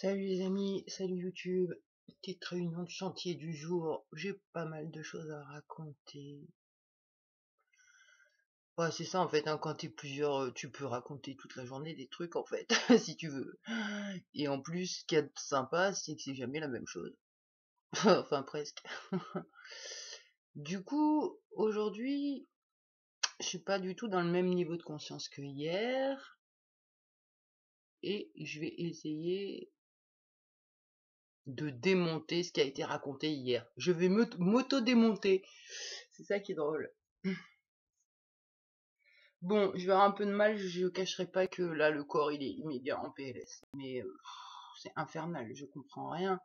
Salut les amis, salut YouTube. Petite réunion de chantier du jour. J'ai pas mal de choses à raconter. Ouais, c'est ça en fait, hein, quand t'es plusieurs, tu peux raconter toute la journée des trucs en fait, si tu veux. Et en plus, ce qu'il y a de sympa, c'est que c'est jamais la même chose. Enfin, presque. Du coup, aujourd'hui, je suis pas du tout dans le même niveau de conscience que hier. Et je vais essayer de démonter ce qui a été raconté hier. Je vais m'auto-démonter. C'est ça qui est drôle. Bon, je vais avoir un peu de mal, je cacherai pas que là, le corps, il est immédiat en PLS. Mais c'est infernal, je comprends rien.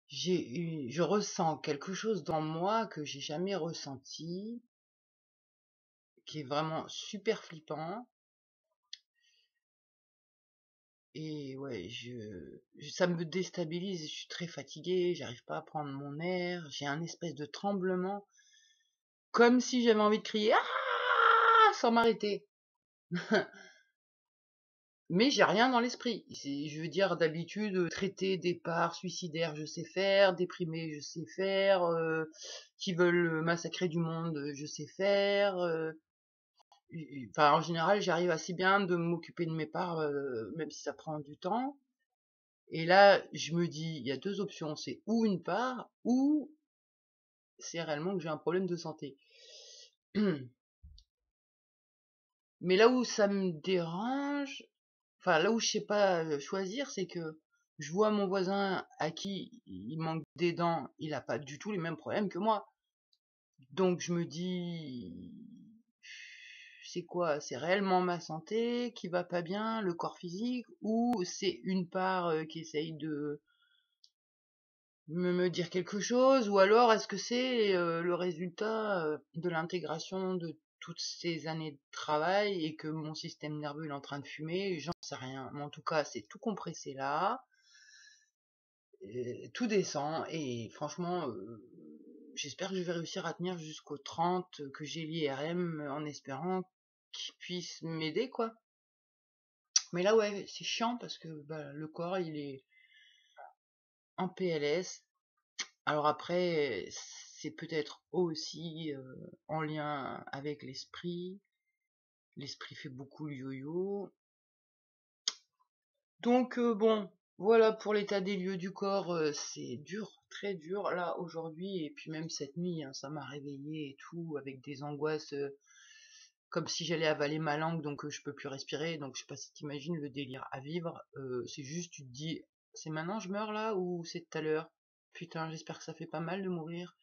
Je ressens quelque chose dans moi que j'ai jamais ressenti, qui est vraiment super flippant. Et ouais, ça me déstabilise, je suis très fatiguée, j'arrive pas à prendre mon air, j'ai un espèce de tremblement, comme si j'avais envie de crier ah sans m'arrêter. Mais j'ai rien dans l'esprit. Je veux dire, d'habitude, traiter des parts suicidaires, je sais faire, déprimés, je sais faire, qui veulent massacrer du monde, je sais faire. Enfin, en général, j'arrive assez bien de m'occuper de mes parts, même si ça prend du temps. Et là, je me dis, il y a deux options, c'est ou une part, ou c'est réellement que j'ai un problème de santé. Mais là où ça me dérange, enfin là où je sais pas choisir, c'est que je vois mon voisin à qui il manque des dents, il a pas du tout les mêmes problèmes que moi. Donc je me dis, c'est quoi? C'est réellement ma santé qui va pas bien, le corps physique, ou c'est une part qui essaye de me dire quelque chose, ou alors est-ce que c'est le résultat de l'intégration de toutes ces années de travail et que mon système nerveux est en train de fumer, j'en sais rien. Mais en tout cas, c'est tout compressé là, tout descend, et franchement, j'espère que je vais réussir à tenir jusqu'au 30, que j'ai l'IRM, en espérant qu'il puisse m'aider, quoi. Mais là, ouais, c'est chiant parce que bah, le corps, il est en PLS. Alors après, c'est peut-être aussi en lien avec l'esprit. L'esprit fait beaucoup le yo-yo. Donc bon, voilà pour l'état des lieux du corps. C'est dur, très dur là aujourd'hui, et puis même cette nuit, hein, ça m'a réveillée et tout, avec des angoisses, comme si j'allais avaler ma langue, donc je peux plus respirer. Donc je sais pas si t'imagines le délire à vivre. C'est juste, tu te dis, c'est maintenant je meurs là ou c'est tout à l'heure? Putain, j'espère que ça fait pas mal de mourir.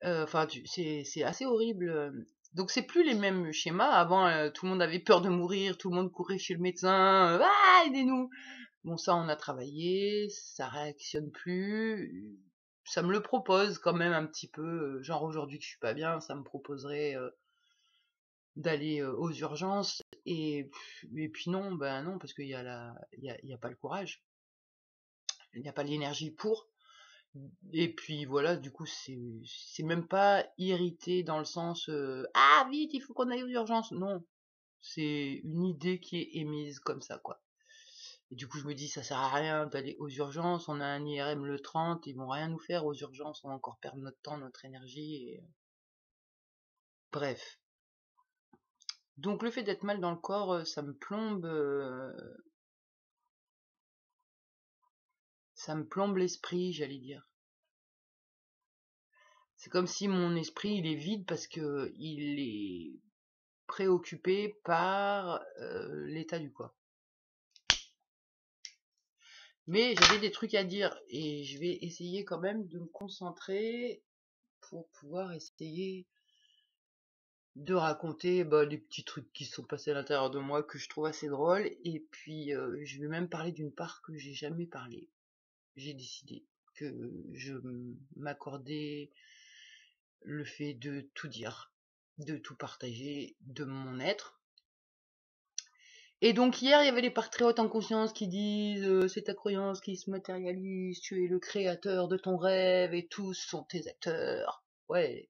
Enfin, c'est assez horrible. Donc c'est plus les mêmes schémas. Avant, tout le monde avait peur de mourir, tout le monde courait chez le médecin. Ah, aidez-nous! Bon, ça, on a travaillé, ça réactionne plus. Ça me le propose quand même un petit peu. Genre aujourd'hui que je suis pas bien, ça me proposerait d'aller aux urgences. Et puis non, ben non, parce qu'il y a il y a pas le courage, il n'y a pas l'énergie pour. Et puis voilà, du coup, c'est même pas irrité dans le sens ah vite, il faut qu'on aille aux urgences. Non, c'est une idée qui est émise comme ça, quoi. Et du coup, je me dis, ça sert à rien d'aller aux urgences. On a un IRM le 30, ils vont rien nous faire aux urgences. On va encore perdre notre temps, notre énergie. Bref. Donc le fait d'être mal dans le corps, ça me plombe l'esprit, j'allais dire. C'est comme si mon esprit il est vide parce que il est préoccupé par l'état du corps. Mais j'avais des trucs à dire et je vais essayer quand même de me concentrer pour pouvoir essayer de raconter des petits trucs qui se sont passés à l'intérieur de moi que je trouve assez drôles. Et puis je vais même parler d'une part que j'ai jamais parlé. J'ai décidé que je m'accordais le fait de tout dire, de tout partager de mon être. Et donc hier, il y avait les parts très hautes en conscience qui disent c'est ta croyance qui se matérialise, tu es le créateur de ton rêve et tous sont tes acteurs. Ouais.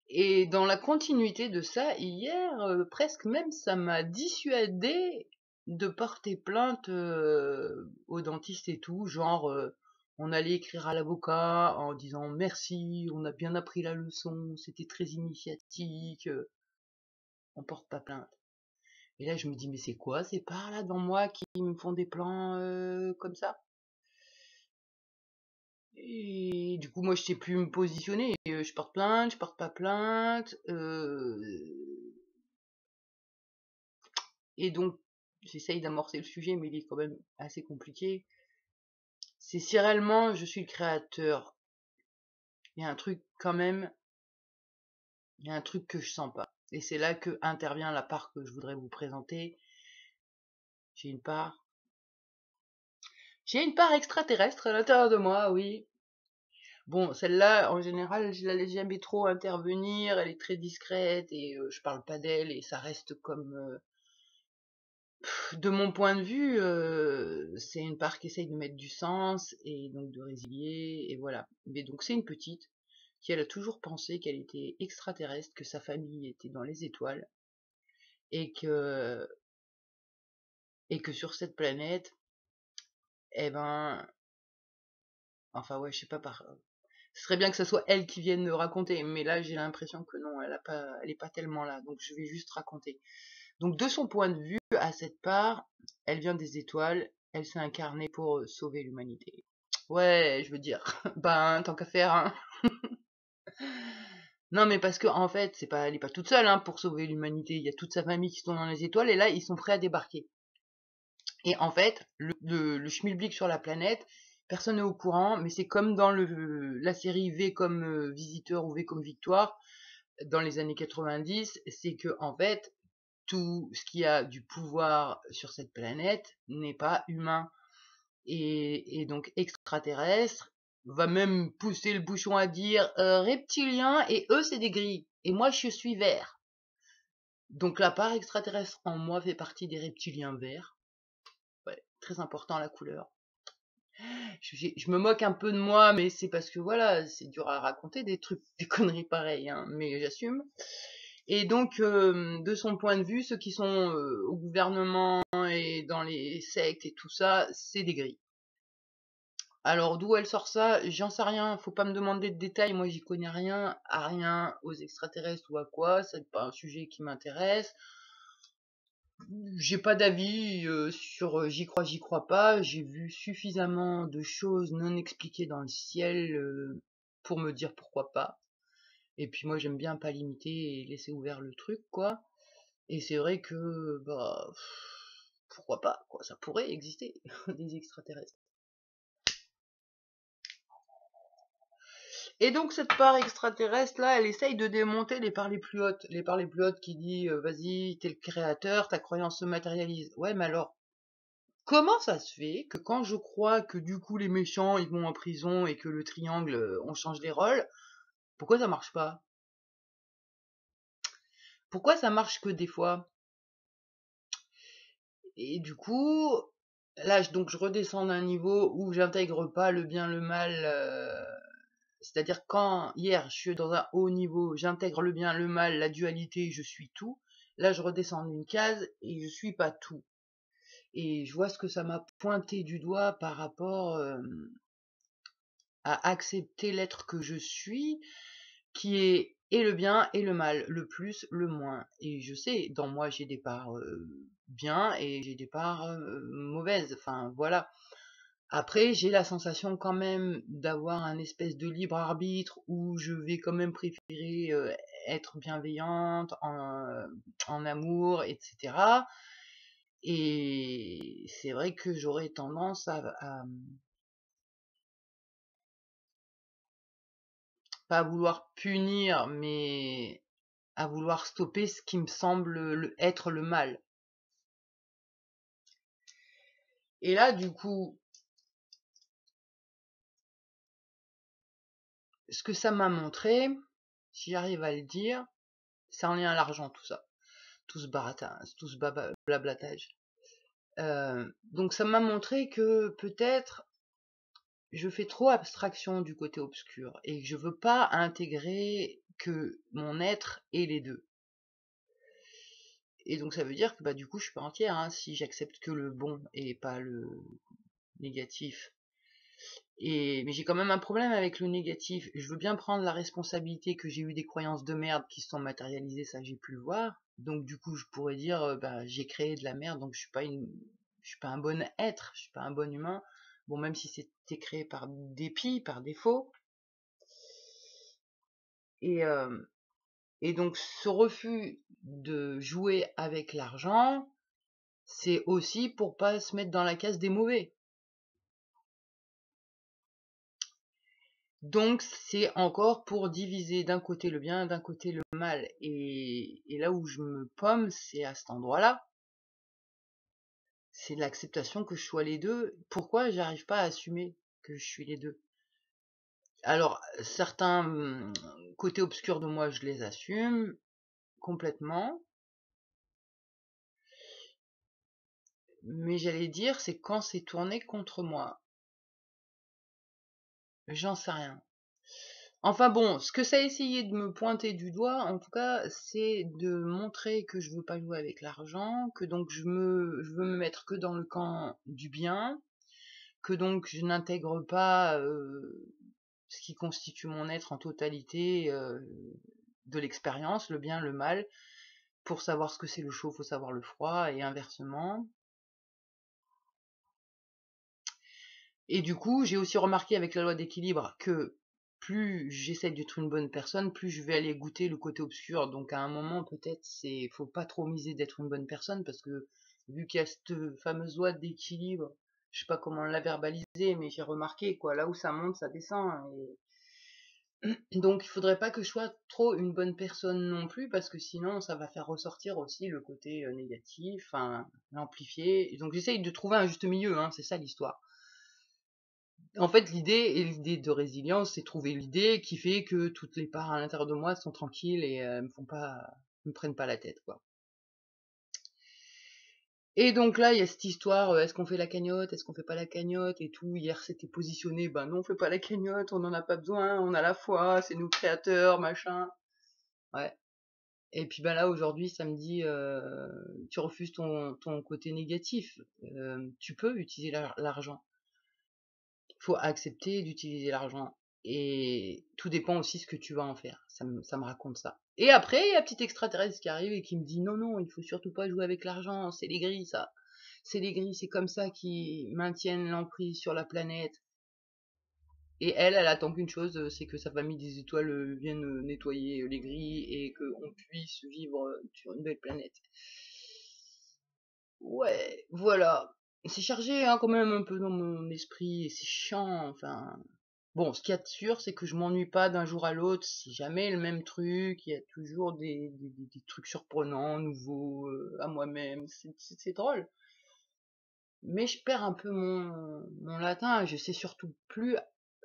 Et dans la continuité de ça, hier, presque même, ça m'a dissuadé de porter plainte au dentiste et tout, genre on allait écrire à l'avocat en disant merci, on a bien appris la leçon, c'était très initiatique, on porte pas plainte. Et là je me dis mais c'est quoi ces parts là devant moi qui me font des plans comme ça? Et du coup moi je sais plus me positionner, je porte plainte, je porte pas plainte, et donc j'essaye d'amorcer le sujet mais il est quand même assez compliqué. C'est si réellement je suis le créateur, il y a un truc quand même, il y a un truc que je sens pas. Et c'est là que intervient la part que je voudrais vous présenter. J'ai une part, j'ai une part extraterrestre à l'intérieur de moi, oui. Bon, celle-là, en général, je la laisse jamais trop intervenir, elle est très discrète et je parle pas d'elle et ça reste comme, de mon point de vue, c'est une part qui essaye de mettre du sens et donc de résilier et voilà. Mais donc c'est une petite qui elle a toujours pensé qu'elle était extraterrestre, que sa famille était dans les étoiles et que sur cette planète, eh ben, enfin ouais, je sais pas par. Ce serait bien que ce soit elle qui vienne me raconter, mais là j'ai l'impression que non, elle est pas tellement là, donc je vais juste raconter. Donc de son point de vue, à cette part, elle vient des étoiles, elle s'est incarnée pour sauver l'humanité. Ouais, je veux dire, ben tant qu'à faire, hein. Non mais parce que en fait, elle est pas toute seule hein, pour sauver l'humanité. Il y a toute sa famille qui sont dans les étoiles et là ils sont prêts à débarquer. Et en fait, le schmilblick sur la planète, personne n'est au courant, mais c'est comme dans la série V comme Visiteur ou V comme Victoire, dans les années 90, c'est que en fait, tout ce qui a du pouvoir sur cette planète n'est pas humain. Et donc extraterrestre, va même pousser le bouchon à dire reptiliens et eux c'est des gris. Et moi je suis vert. Donc la part extraterrestre en moi fait partie des reptiliens verts. Ouais, très important la couleur. Je me moque un peu de moi, mais c'est parce que voilà, c'est dur à raconter des trucs, des conneries pareilles, hein, mais j'assume. Et donc, de son point de vue, ceux qui sont au gouvernement et dans les sectes et tout ça, c'est des gris. Alors d'où elle sort ça, j'en sais rien, faut pas me demander de détails, moi j'y connais rien, à rien, aux extraterrestres ou à quoi, c'est pas un sujet qui m'intéresse. J'ai pas d'avis sur j'y crois pas, j'ai vu suffisamment de choses non expliquées dans le ciel pour me dire pourquoi pas. Et puis moi j'aime bien pas limiter et laisser ouvert le truc quoi. Et c'est vrai que bah pourquoi pas quoi, ça pourrait exister des extraterrestres. Et donc cette part extraterrestre là, elle essaye de démonter les parts les plus hautes. Les parts les plus hautes qui dit vas-y, t'es le créateur, ta croyance se matérialise. Ouais, mais alors, comment ça se fait que quand je crois que du coup les méchants ils vont en prison et que le triangle on change les rôles, pourquoi ça marche pas? Pourquoi ça marche que des fois? Et du coup, là donc je redescends d'un niveau où j'intègre pas le bien le mal. C'est-à-dire quand hier je suis dans un haut niveau, j'intègre le bien, le mal, la dualité, je suis tout. Là je redescends d'une case et je suis pas tout. Et je vois ce que ça m'a pointé du doigt par rapport à accepter l'être que je suis, qui est et le bien et le mal, le plus, le moins. Et je sais, dans moi j'ai des parts bien et j'ai des parts mauvaises. Enfin voilà. Après, j'ai la sensation quand même d'avoir un espèce de libre arbitre où je vais quand même préférer être bienveillante, en amour, etc. Et c'est vrai que j'aurais tendance à pas vouloir punir, mais à vouloir stopper ce qui me semble être le mal. Et là, du coup, ce que ça m'a montré, si j'arrive à le dire, c'est en lien à l'argent, tout ça. Tout ce baratin, tout ce blablatage. Donc ça m'a montré que peut-être je fais trop abstraction du côté obscur et que je veux pas intégrer que mon être est les deux. Et donc ça veut dire que bah du coup je suis pas entière, hein, si j'accepte que le bon et pas le négatif. Mais j'ai quand même un problème avec le négatif. Je veux bien prendre la responsabilité que j'ai eu des croyances de merde qui se sont matérialisées, ça j'ai pu le voir. Donc du coup je pourrais dire bah j'ai créé de la merde, donc je suis pas un bon être, je suis pas un bon humain. Bon, même si c'était créé par dépit, par défaut. Et et donc ce refus de jouer avec l'argent, c'est aussi pour pas se mettre dans la case des mauvais. Donc c'est encore pour diviser d'un côté le bien, d'un côté le mal. Et là où je me pomme, c'est à cet endroit-là. C'est l'acceptation que je sois les deux. Pourquoi j'arrive pas à assumer que je suis les deux? Alors, certains côtés obscurs de moi, je les assume complètement. Mais j'allais dire, c'est quand c'est tourné contre moi. J'en sais rien. Enfin bon, ce que ça a essayé de me pointer du doigt, en tout cas, c'est de montrer que je veux pas jouer avec l'argent, que donc je veux me mettre que dans le camp du bien, que donc je n'intègre pas ce qui constitue mon être en totalité de l'expérience, le bien, le mal. Pour savoir ce que c'est le chaud, faut savoir le froid, et inversement. Et du coup, j'ai aussi remarqué avec la loi d'équilibre que plus j'essaie d'être une bonne personne, plus je vais aller goûter le côté obscur. Donc à un moment, peut-être, faut pas trop miser d'être une bonne personne, parce que vu qu'il y a cette fameuse loi d'équilibre, je sais pas comment la verbaliser, mais j'ai remarqué, quoi, là où ça monte, ça descend. Donc il faudrait pas que je sois trop une bonne personne non plus, parce que sinon ça va faire ressortir aussi le côté négatif, enfin, l'amplifier. Donc j'essaye de trouver un juste milieu, hein, c'est ça l'histoire. En fait, l'idée de résilience, c'est trouver l'idée qui fait que toutes les parts à l'intérieur de moi sont tranquilles et me prennent pas la tête, quoi. Et donc là, il y a cette histoire, est-ce qu'on fait la cagnotte, est-ce qu'on fait pas la cagnotte et tout. Hier, c'était positionné, ben non, on fait pas la cagnotte, on en a pas besoin, on a la foi, c'est nous créateurs, machin. Ouais. Et puis ben là, aujourd'hui, ça me dit, tu refuses ton côté négatif. Tu peux utiliser l'argent. Il faut accepter d'utiliser l'argent. Et tout dépend aussi ce que tu vas en faire. Ça me raconte ça. Et après, il y a un petit extraterrestre qui arrive et qui me dit non, non, il faut surtout pas jouer avec l'argent, c'est les gris, ça. C'est les gris, c'est comme ça qu'ils maintiennent l'emprise sur la planète. Et elle attend qu'une chose, c'est que sa famille des étoiles vienne nettoyer les grilles et qu'on puisse vivre sur une belle planète. Ouais, voilà. C'est chargé, hein, quand même, un peu dans mon esprit, et c'est chiant, enfin. Bon, ce qu'il y a de sûr, c'est que je m'ennuie pas d'un jour à l'autre, c'est jamais le même truc, il y a toujours des trucs surprenants, nouveaux, à moi-même, c'est drôle. Mais je perds un peu mon latin, je sais surtout plus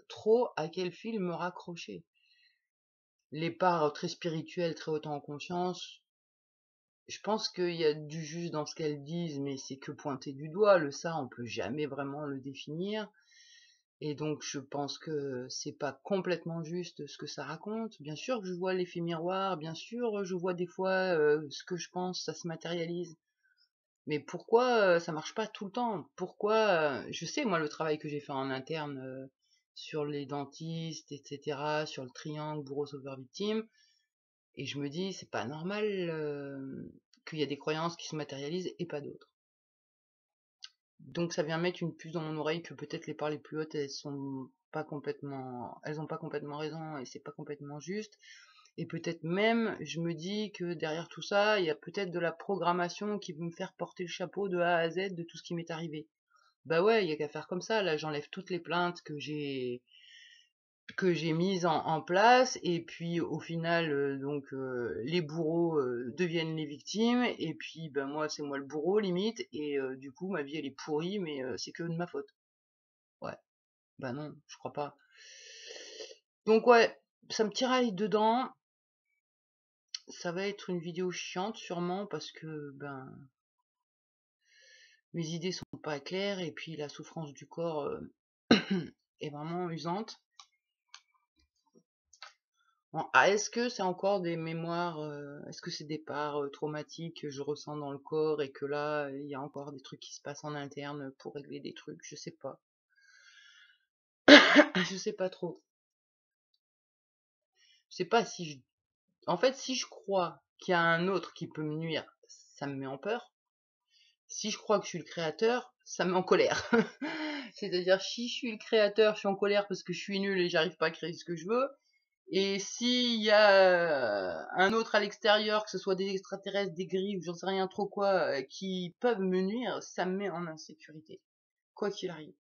trop à quel fil me raccrocher. Les parts très spirituelles, très hautes en conscience, je pense qu'il y a du juste dans ce qu'elles disent, mais c'est que pointer du doigt. Le ça, on peut jamais vraiment le définir. Et donc, je pense que c'est pas complètement juste ce que ça raconte. Bien sûr que je vois l'effet miroir, bien sûr, je vois des fois ce que je pense, ça se matérialise. Mais pourquoi ça marche pas tout le temps? Pourquoi je sais, moi, le travail que j'ai fait en interne sur les dentistes, etc., sur le triangle bourreau sauveur victime, et je me dis, c'est pas normal qu'il y a des croyances qui se matérialisent et pas d'autres. Donc ça vient mettre une puce dans mon oreille que peut-être les parts les plus hautes, elles ont pas complètement raison et c'est pas complètement juste. Et peut-être même, je me dis que derrière tout ça, il y a peut-être de la programmation qui veut me faire porter le chapeau de A à Z de tout ce qui m'est arrivé. Bah ouais, il y a qu'à faire comme ça. Là, j'enlève toutes les plaintes que j'ai mise en place, et puis au final les bourreaux deviennent les victimes, et puis ben moi c'est moi le bourreau limite, et du coup ma vie elle est pourrie, mais c'est que de ma faute. Ouais, bah non, je crois pas. Donc ouais, ça me tiraille dedans. Ça va être une vidéo chiante sûrement, parce que ben mes idées sont pas claires, et puis la souffrance du corps est vraiment usante. Est-ce que c'est encore des mémoires, est-ce que c'est des parts traumatiques que je ressens dans le corps et que là, il y a encore des trucs qui se passent en interne pour régler des trucs, je sais pas. Je sais pas trop. Je sais pas si je... En fait, si je crois qu'il y a un autre qui peut me nuire, ça me met en peur. Si je crois que je suis le créateur, ça me met en colère. C'est-à-dire, si je suis le créateur, je suis en colère parce que je suis nul et j'arrive pas à créer ce que je veux. Et s'il y a un autre à l'extérieur, que ce soit des extraterrestres, des grilles, ou j'en sais rien trop quoi, qui peuvent me nuire, ça me met en insécurité. Quoi qu'il arrive.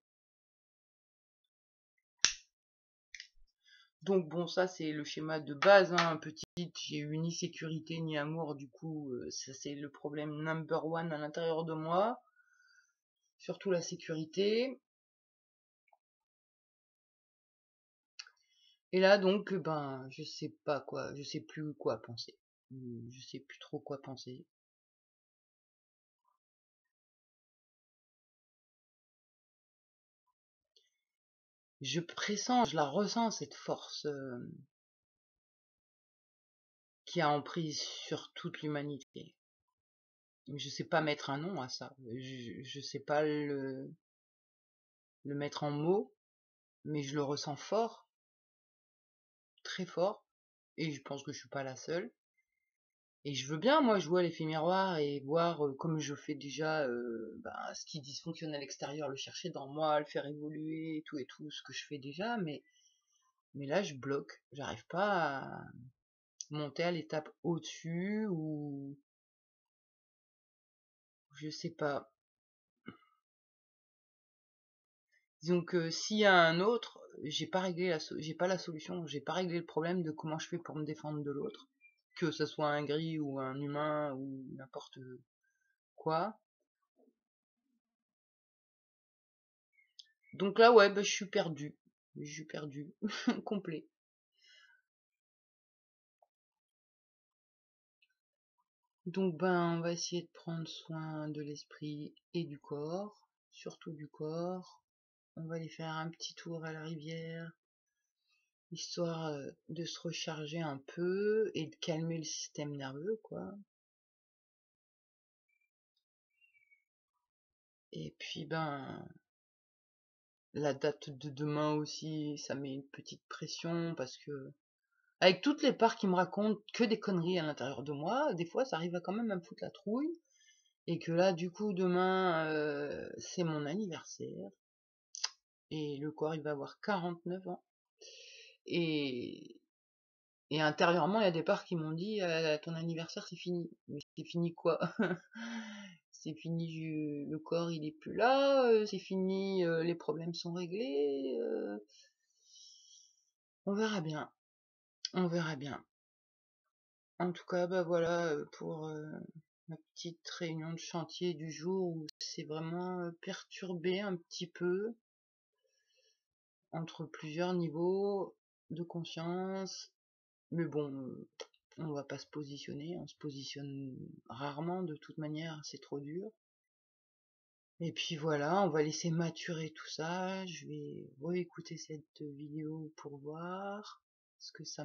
Donc bon, ça c'est le schéma de base, hein. Petite, j'ai eu ni sécurité ni amour, du coup, ça c'est le problème number one à l'intérieur de moi. Surtout la sécurité. Et là donc, ben, je sais pas quoi, je sais plus quoi penser. Je sais plus trop quoi penser. Je pressens, je la ressens cette force qui a emprise sur toute l'humanité. Je sais pas mettre un nom à ça. Je sais pas le mettre en mots, mais je le ressens fort, très fort, et je pense que je suis pas la seule. Et je veux bien, moi, jouer à l'effet miroir et voir, comme je fais déjà, ce qui dysfonctionne à l'extérieur, le chercher dans moi, le faire évoluer, et tout, ce que je fais déjà, mais là, je bloque. J'arrive pas à monter à l'étape au-dessus, ou je sais pas. Disons que s'il y a un autre, j'ai pas la solution, j'ai pas réglé le problème de comment je fais pour me défendre de l'autre, que ce soit un gris ou un humain ou n'importe quoi. Donc là, ouais, je suis perdu. Je suis perdu. Complet. Donc on va essayer de prendre soin de l'esprit et du corps, surtout du corps. On va aller faire un petit tour à la rivière, histoire de se recharger un peu et de calmer le système nerveux, quoi. Et puis la date de demain aussi, ça met une petite pression parce que avec toutes les parts qui me racontent que des conneries à l'intérieur de moi, des fois ça arrive à quand même à me foutre la trouille. Et que là, du coup, demain, c'est mon anniversaire. Et le corps, il va avoir 49 ans. Et, et intérieurement, il y a des parts qui m'ont dit, ton anniversaire, c'est fini. Mais c'est fini quoi? C'est fini, le corps, il est plus là. C'est fini, les problèmes sont réglés. On verra bien. On verra bien. En tout cas, voilà, pour ma petite réunion de chantier du jour où c'est vraiment perturbé un petit peu entre plusieurs niveaux de conscience. Mais bon, on va pas se positionner, on se positionne rarement de toute manière, c'est trop dur. Et puis voilà, on va laisser maturer tout ça. Je vais réécouter cette vidéo pour voir ce que ce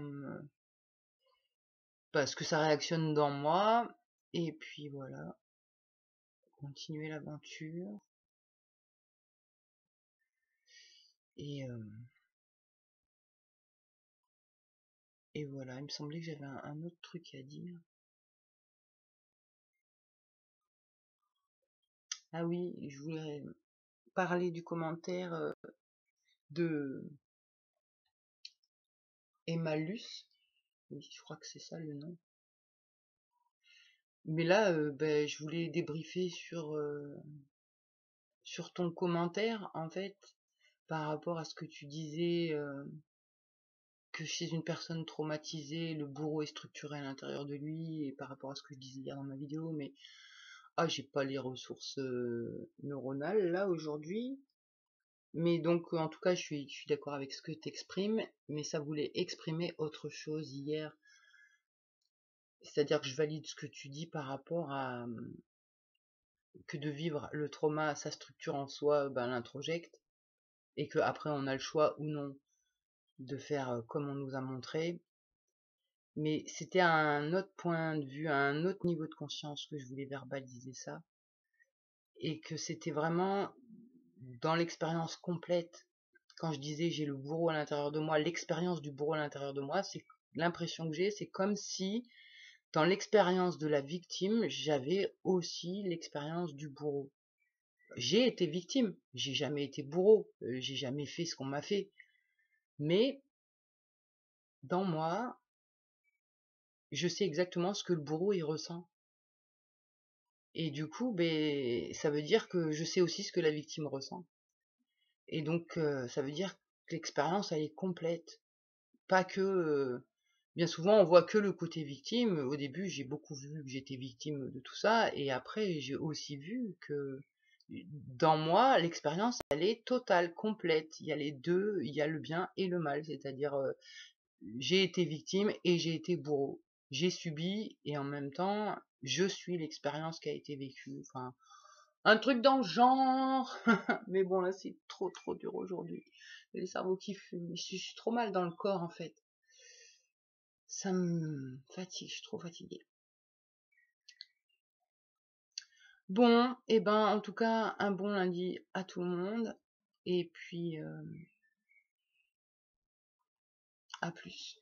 que ça réactionne dans moi. Et puis voilà, continuer l'aventure. Et, et voilà, il me semblait que j'avais un autre truc à dire. Ah oui, je voulais parler du commentaire de Emmalus. Oui, je crois que c'est ça le nom. Mais là, je voulais débriefer sur ton commentaire, en fait, par rapport à ce que tu disais, que chez une personne traumatisée, le bourreau est structuré à l'intérieur de lui, et par rapport à ce que je disais hier dans ma vidéo, mais j'ai pas les ressources neuronales là aujourd'hui. Mais donc, en tout cas, je suis d'accord avec ce que tu exprimes, mais ça voulait exprimer autre chose hier. C'est-à-dire que je valide ce que tu dis par rapport à que de vivre le trauma, sa structure en soi, l'introjecte, et que après on a le choix ou non de faire comme on nous a montré. Mais c'était à un autre point de vue, à un autre niveau de conscience que je voulais verbaliser ça. Et que c'était vraiment dans l'expérience complète. Quand je disais j'ai le bourreau à l'intérieur de moi, l'expérience du bourreau à l'intérieur de moi, c'est l'impression que j'ai, c'est comme si dans l'expérience de la victime, j'avais aussi l'expérience du bourreau. J'ai été victime, j'ai jamais été bourreau, j'ai jamais fait ce qu'on m'a fait. Mais dans moi, je sais exactement ce que le bourreau il ressent. Et du coup, ben, ça veut dire que je sais aussi ce que la victime ressent. Et donc, ça veut dire que l'expérience, elle est complète. Pas que, bien souvent, on voit que le côté victime. Au début, j'ai beaucoup vu que j'étais victime de tout ça. Et après, j'ai aussi vu que dans moi, l'expérience, elle est totale, complète. Il y a les deux, il y a le bien et le mal. C'est-à-dire, j'ai été victime et j'ai été bourreau. J'ai subi et en même temps, je suis l'expérience qui a été vécue. Enfin, un truc dans le genre. Mais bon, là, c'est trop, trop dur aujourd'hui. Les cerveaux qui fument. Je suis trop mal dans le corps, en fait. Ça me fatigue, je suis trop fatiguée. Bon, et ben, en tout cas, un bon lundi à tout le monde. Et puis, à plus.